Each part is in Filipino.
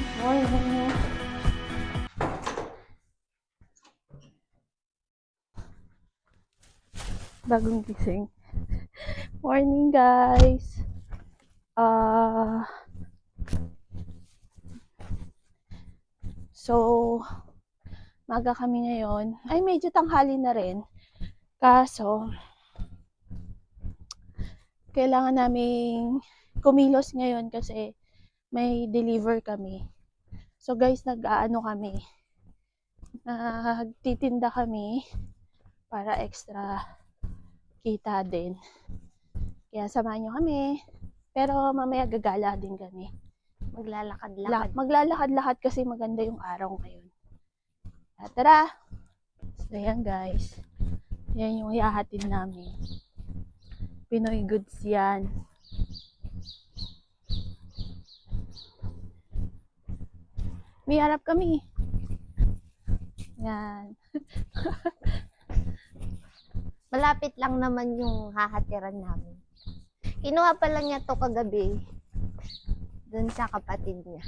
Morning. Bagong gising. Morning, guys. So, maga kami ngayon. Ay, medyo tanghali na rin. Kaso, kailangan naming kumilos ngayon kasi may deliver kami. So, guys, nagtitinda kami para extra kita din. Kaya samahan nyo kami. Pero mamaya gagala din kami. Maglalakad-lakad kasi maganda yung araw ngayon. Tara! So, yan guys. Yan yung ihahatid namin. Pinoy goods yan. May harap kami. Yan. Malapit lang naman yung hahatiran namin. Kinuha pa lang niya to kagabi. Doon sa kapatid niya.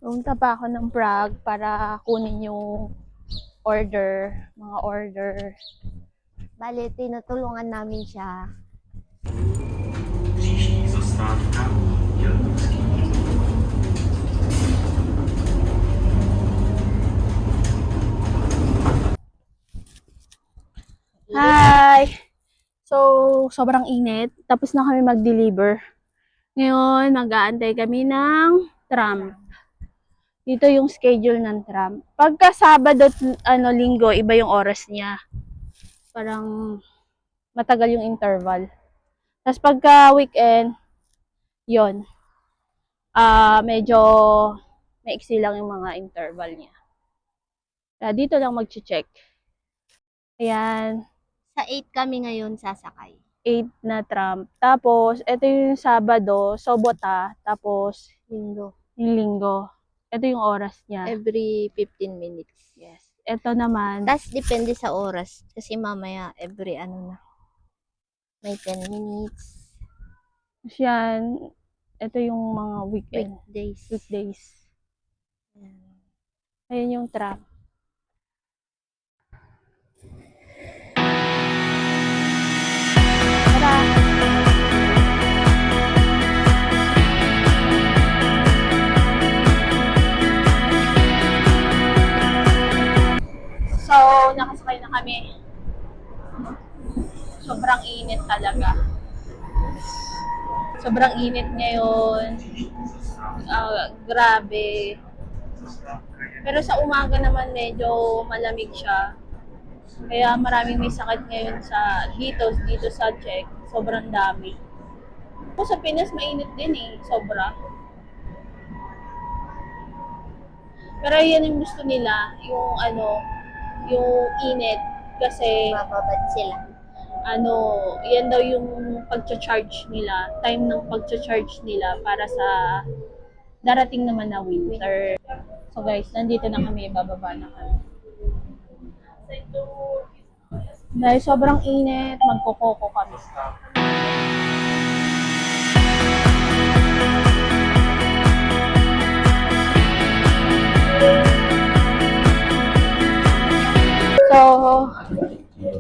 Pumunta pa ako ng Prague para kunin yung mga order. Bale, tinutulungan namin siya. Hi! So, sobrang init. Tapos na kami mag-deliver. Ngayon, mag-aantay kami ng tram. Dito yung schedule ng tram. Pagka Sabado, Linggo, iba yung oras niya. Parang matagal yung interval. Tapos pagka weekend, yon, medyo maiksi lang yung mga interval niya. Kaya dito lang mag-check. Ayan. Sa 8 kami ngayon sasakay. 8 na tram. Tapos, ito yung Sabado, Sobota, tapos Linggo. yung Linggo. Ito yung oras niya. Every 15 minutes. Yes. Ito naman. Tapos depende sa oras. Kasi mamaya every may 10 minutes. Yan. Ito yung mga weekdays. Ayan yung tram. Tara! So, nakasakay na kami. Sobrang init talaga. Sobrang init ngayon. Grabe. Pero sa umaga naman medyo malamig siya. Kaya maraming may sakit ngayon dito sa Czech. Sobrang dami. Ako sa Pinas mainit din eh. Sobra. Pero yan yung gusto nila. Yung init. Kasi Mababad sila. yan daw yung pagcha-charge nila. Time ng pagcha-charge nila para sa darating naman na winter. So guys, nandito na kami. Bababa na kami. Dahil sobrang init, magkokoko kami. So,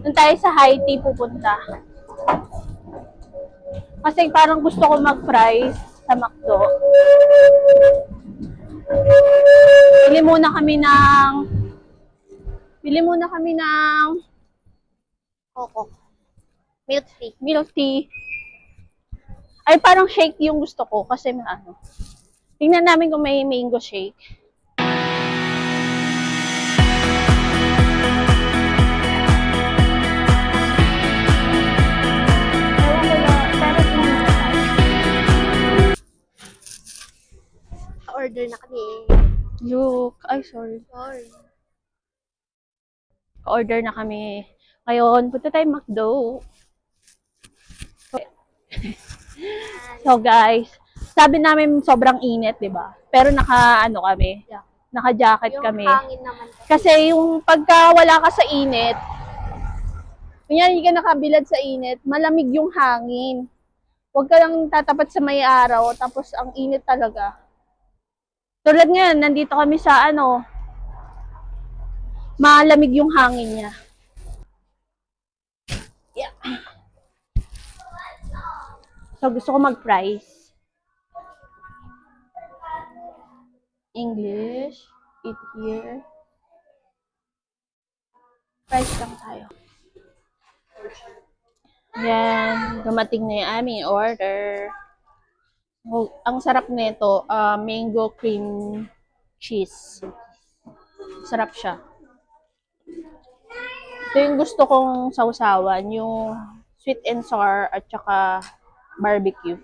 doon tayo sa high tea pupunta. Kasi parang gusto ko mag-fries sa McDo. Bili muna kami ng Coco. Milk tea. milk tea. Ay, parang shake yung gusto ko kasi tingnan namin kung may mango shake. Order na kami. Sorry. Order na kami. Ngayon, punta tayo McDo. So guys, sabi namin sobrang init, 'di ba? Pero naka-jacket kami. Yung hangin naman. Kasi yung pagka wala ka sa init, kunyari hindi ka nakabilad sa init, malamig yung hangin. Huwag ka lang tatapat sa may araw, tapos ang init talaga. Tulad ngayon, nandito kami sa ano, malamig yung hangin niya. Yeah. So, gusto ko mag-fries. English. Eat here. Fries lang tayo. Yan. Dumating na yung aming order. Oh, ang sarap nito, mango cream cheese. Sarap siya. Ito yung gusto kong sausawan, yung sweet and sour at saka barbecue.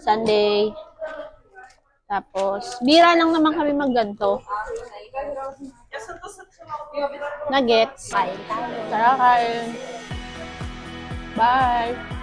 Sunday. Tapos, bira lang naman kami magganto. Nuggets. Kain tayo. Tara kain. Bye.